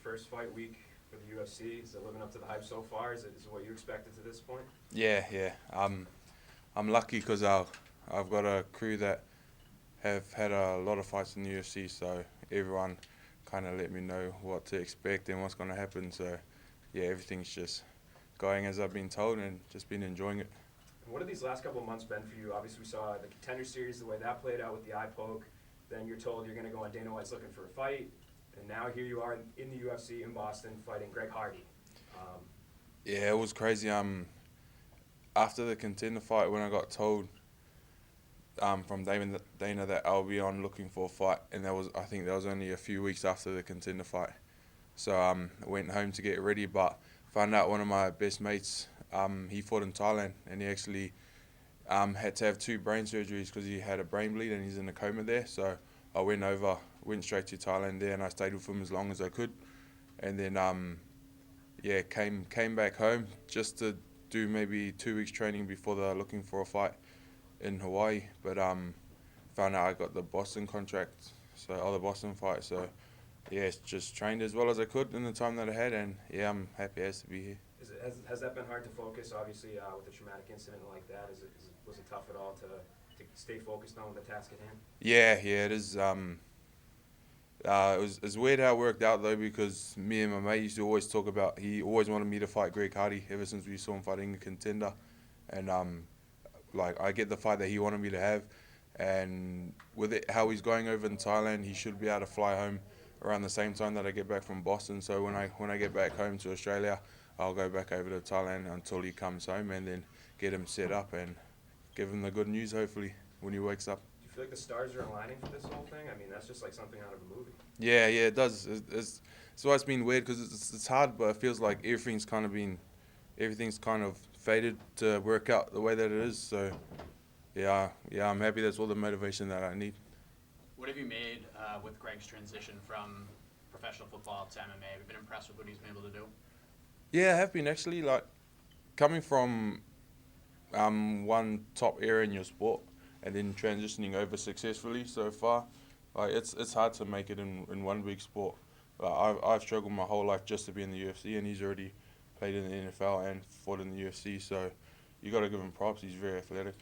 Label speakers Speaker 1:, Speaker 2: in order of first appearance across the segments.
Speaker 1: first fight week for the UFC. Is it living up to the hype so far? Is it what you expected to this point?
Speaker 2: Yeah. I'm lucky because I've got a crew that have had a lot of fights in the UFC, so everyone kind of let me know what to expect and what's going to happen. So yeah, everything's just going as I've been told and just been enjoying it.
Speaker 1: And what have these last couple of months been for you? Obviously, we saw the Contender Series, the way that played out with the eye poke. Then you're told you're going to go on Dana White's looking for a fight, and now here you are in the UFC in Boston fighting Greg Hardy.
Speaker 2: Yeah, it was crazy. After the Contender fight, when I got told from Dana that I'll be on looking for a fight, and I think that was only a few weeks after the Contender fight. So I went home to get ready, but found out one of my best mates, he fought in Thailand, and he actually had to have 2 brain surgeries because he had a brain bleed and he's in a coma there. So I went straight to Thailand there, and I stayed with him as long as I could, and then came back home just to do maybe 2 weeks training before they're looking for a fight in Hawaii. But found out I got the Boston contract, the Boston fight. So yeah, just trained as well as I could in the time that I had, and yeah, I'm happy as to be here.
Speaker 1: Has that been hard to focus? Obviously, with a traumatic incident like that, was it tough at all to stay focused on the task at hand?
Speaker 2: Yeah, it is. It's weird how it worked out though, because me and my mate used to always talk about, he always wanted me to fight Greg Hardy ever since we saw him fighting a Contender, and I get the fight that he wanted me to have, and with it how he's going over in Thailand, he should be able to fly home around the same time that I get back from Boston. So when I get back home to Australia, I'll go back over to Thailand until he comes home, and then get him set up and give him the good news hopefully when he wakes up.
Speaker 1: Do you feel like the stars are aligning for this whole thing? I mean, that's just like something out of a movie.
Speaker 2: Yeah, it does. It's why it's been weird, because it's hard, but it feels like everything's kind of faded to work out the way that it is. So yeah, I'm happy. That's all the motivation that I need.
Speaker 3: What have you made with Greg's transition from professional football to MMA? Have you been impressed with what he's been able to do?
Speaker 2: Yeah, I have been actually. Like, coming from one top area in your sport and then transitioning over successfully so far, like it's hard to make it in one big sport. I've struggled my whole life just to be in the UFC, and he's already played in the NFL and fought in the UFC. So you got to give him props. He's very athletic.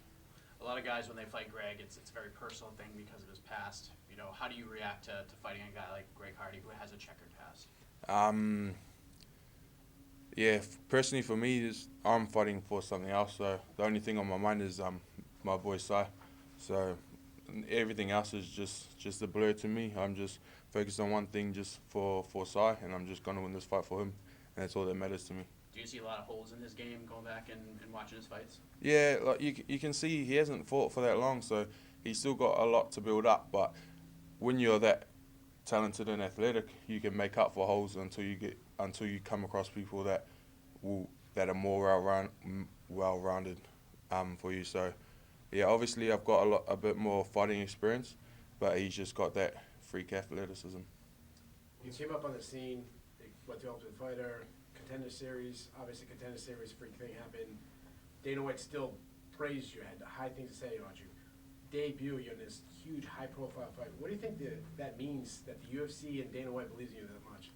Speaker 3: A lot of guys, when they fight Greg, it's a very personal thing because of his past. How do you react to fighting a guy like Greg Hardy who has a checkered past?
Speaker 2: Yeah, personally for me, I'm fighting for something else. So the only thing on my mind is my boy Sai. So everything else is just a blur to me. I'm just focused on one thing, just for Sai, and I'm just gonna win this fight for him, and that's all that matters to me.
Speaker 3: Do you see a lot of holes in his game going back and watching his fights?
Speaker 2: Yeah, like you can see he hasn't fought for that long, so he's still got a lot to build up. But when you're that talented and athletic, you can make up for holes until you come across people that are more well-rounded for you. So yeah, obviously I've got a bit more fighting experience, but he's just got that freak athleticism.
Speaker 4: You came up on the scene, went to Ultimate Fighter, Contender Series. Obviously, Contender Series freak thing happened. Dana White still praised you, had high things to say about you. Debut, you're in this huge, high-profile fight. What do you think that means, that the UFC and Dana White believes in you that much?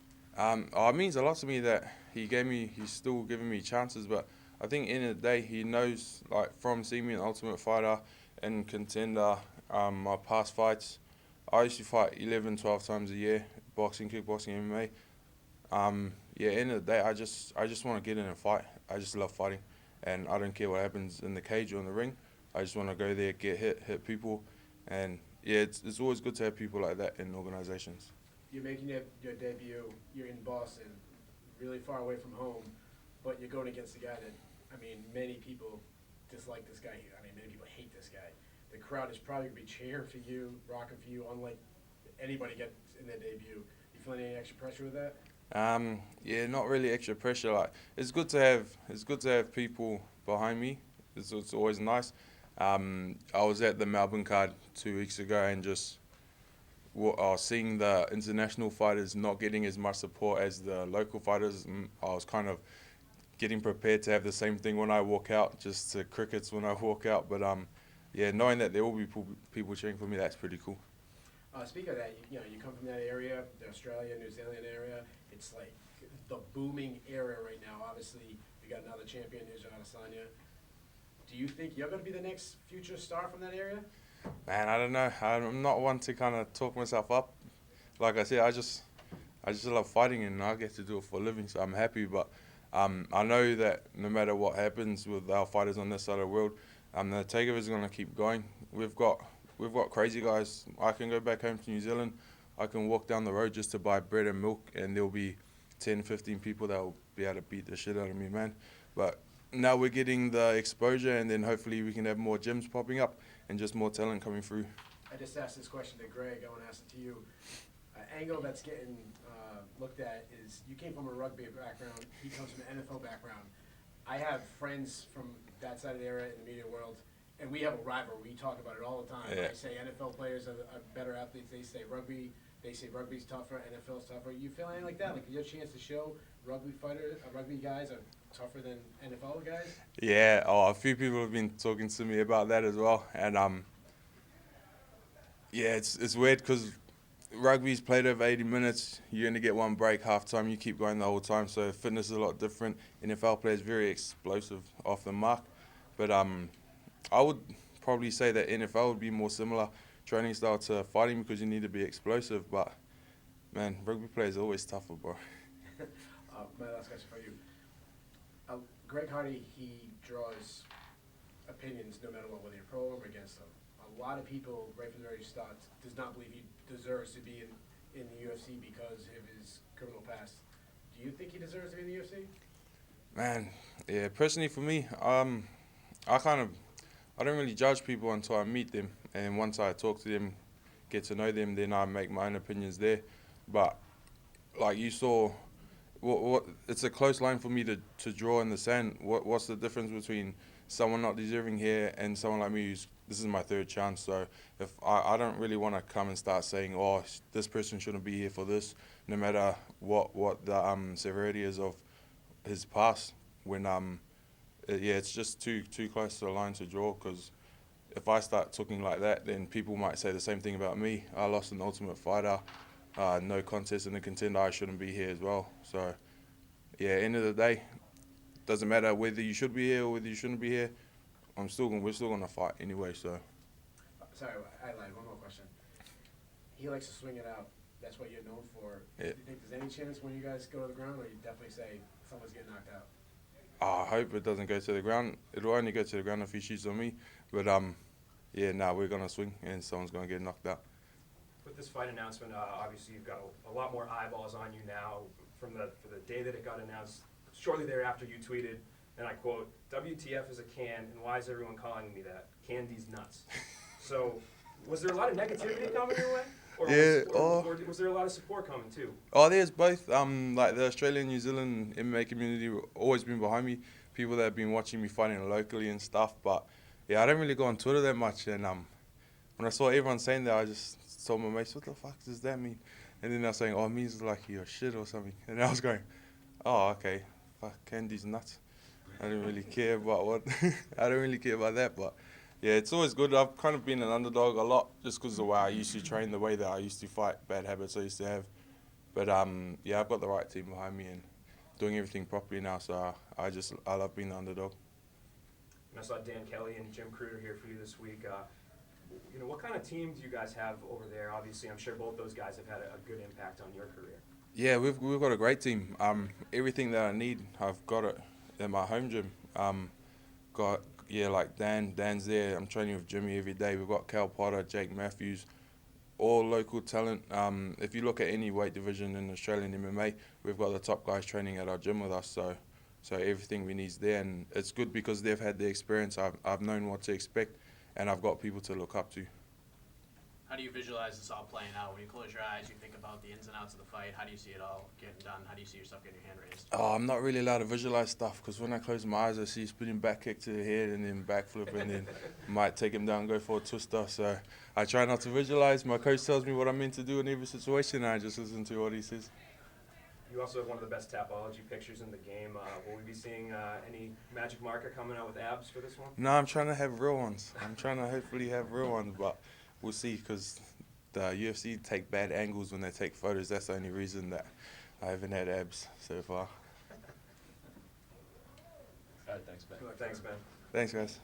Speaker 2: It means a lot to me that he's still giving me chances, but I think in the day he knows, like, from seeing me in Ultimate Fighter and Contender, my past fights, I used to fight 11, 12 times a year, boxing, kickboxing, MMA. End of the day, I just want to get in and fight. I just love fighting, and I don't care what happens in the cage or in the ring. I just want to go there, get hit people, and yeah, it's always good to have people like that in organizations.
Speaker 4: You're making your debut. You're in Boston, really far away from home, but you're going against a guy that, many people dislike this guy. Many people hate this guy. The crowd is probably going to be cheering for you, rocking for you, unlike anybody gets in their debut. You feeling any extra pressure with that?
Speaker 2: Yeah, not really extra pressure. Like, it's good to have people behind me. It's always nice. I was at the Melbourne card 2 weeks ago, and just seeing the international fighters not getting as much support as the local fighters, I was kind of getting prepared to have the same thing when I walk out, just to crickets when I walk out. But knowing that there will be people cheering for me, that's pretty cool.
Speaker 4: Speaking of that, you come from that area, the Australia, New Zealand area. It's like the booming area right now. Obviously, we got another champion, Israel Adesanya. Do you think you're going to be the next future star from that area?
Speaker 2: Man, I don't know. I'm not one to kind of talk myself up. Like I said, I just love fighting and I get to do it for a living, so I'm happy. But I know that no matter what happens with our fighters on this side of the world, the takeover is going to keep going. We've got crazy guys. I can go back home to New Zealand. I can walk down the road just to buy bread and milk, and there'll be 10, 15 people that will be able to beat the shit out of me, man. But now we're getting the exposure, and then hopefully we can have more gyms popping up and just more talent coming through.
Speaker 4: I just asked this question to Greg. I want to ask it to you. Angle that's getting looked at is you came from a rugby background. He comes from an NFL background. I have friends from that side of the area in the media world, and we have a rivalry. We talk about it all the time.
Speaker 2: Yeah.
Speaker 4: I say NFL players are better athletes. They say rugby's tougher, NFL's tougher. You feel anything like that? Like your chance to show rugby guys are tougher than NFL guys?
Speaker 2: Yeah, a few people have been talking to me about that as well, and yeah, it's weird because rugby's played over 80 minutes. You only get one break, half time. You keep going the whole time. So fitness is a lot different. NFL players very explosive off the mark, but I would probably say that NFL would be more similar training style to fighting because you need to be explosive. But man, rugby players are always tougher, bro.
Speaker 4: My last question for you. Greg Hardy, he draws opinions no matter what, whether you're pro or against him. A lot of people, right from the very start, does not believe he deserves to be in the UFC because of his criminal past. Do you think he deserves to be in the UFC?
Speaker 2: Man, yeah, personally for me, I don't really judge people until I meet them, and once I talk to them, get to know them, then I make my own opinions there. But like you saw, it's a close line for me to draw in the sand. What's the difference between someone not deserving here and someone like me this is my third chance? So if I don't really want to come and start saying, oh, this person shouldn't be here for this, no matter what the severity is of his past. When it's just too close to the line to draw, because if I start talking like that, then people might say the same thing about me. I lost an Ultimate Fighter, no contest in the contender. I shouldn't be here as well. So yeah, end of the day, doesn't matter whether you should be here or whether you shouldn't be here. We're still gonna fight anyway. So.
Speaker 4: Sorry, I lied. One more question. He likes to swing it out. That's what you're known for.
Speaker 2: Yeah.
Speaker 4: Do you think there's any chance when you guys go to the ground, or you definitely say someone's getting knocked out?
Speaker 2: I hope it doesn't go to the ground. It'll only go to the ground if he shoots on me. But we're gonna swing and someone's gonna get knocked out.
Speaker 1: With this fight announcement, obviously you've got a lot more eyeballs on you now for the day that it got announced. Shortly thereafter, you tweeted, and I quote, "WTF is a can, and why is everyone calling me that? Candy's nuts." So, was there a lot of negativity coming your way? Or was there a lot of support coming too?
Speaker 2: Oh, there's both. Like the Australian, New Zealand MMA community always been behind me. People that have been watching me fighting locally and stuff. But yeah, I don't really go on Twitter that much. And when I saw everyone saying that, I just told my mates, "What the fuck does that mean?" And then they're saying, "Oh, it means like you're shit or something." And I was going, "Oh, okay. Fuck, Candy's nuts." I don't really care about I don't really care about that, but yeah, it's always good. I've kind of been an underdog a lot just because of the way I used to train, the way that I used to fight, bad habits I used to have. But yeah, I've got the right team behind me and doing everything properly now, so I love being the underdog.
Speaker 1: And I saw Dan Kelly and Jim Cruder here for you this week. What kind of team do you guys have over there? Obviously, I'm sure both those guys have had a good impact on your career.
Speaker 2: Yeah, we've got a great team. Everything that I need, I've got it in my home gym. Like Dan's there. I'm training with Jimmy every day. We've got Cal Potter, Jake Matthews, all local talent. If you look at any weight division in Australian MMA, we've got the top guys training at our gym with us. So everything we need's there, and it's good because they've had the experience. I've known what to expect, and I've got people to look up to.
Speaker 3: How do you visualize this all playing out? When you close your eyes, you think about the ins and outs of the fight. How do you see it all getting done? How do you see yourself getting your hand raised?
Speaker 2: Oh, I'm not really allowed to visualize stuff because when I close my eyes, I see spinning back kick to the head and then backflip and then might take him down and go for a twister. So I try not to visualize. My coach tells me what I'm meant to do in every situation, and I just listen to what he says.
Speaker 1: You also have one of the best Tapology pictures in the game. Will we be seeing any magic marker coming out with abs for this one?
Speaker 2: No, I'm trying to have real ones. I'm trying to hopefully have real ones, but we'll see because the UFC take bad angles when they take photos. That's the only reason that I haven't had abs so far.
Speaker 5: All right, thanks, Ben.
Speaker 1: Thanks, man.
Speaker 2: Thanks, guys.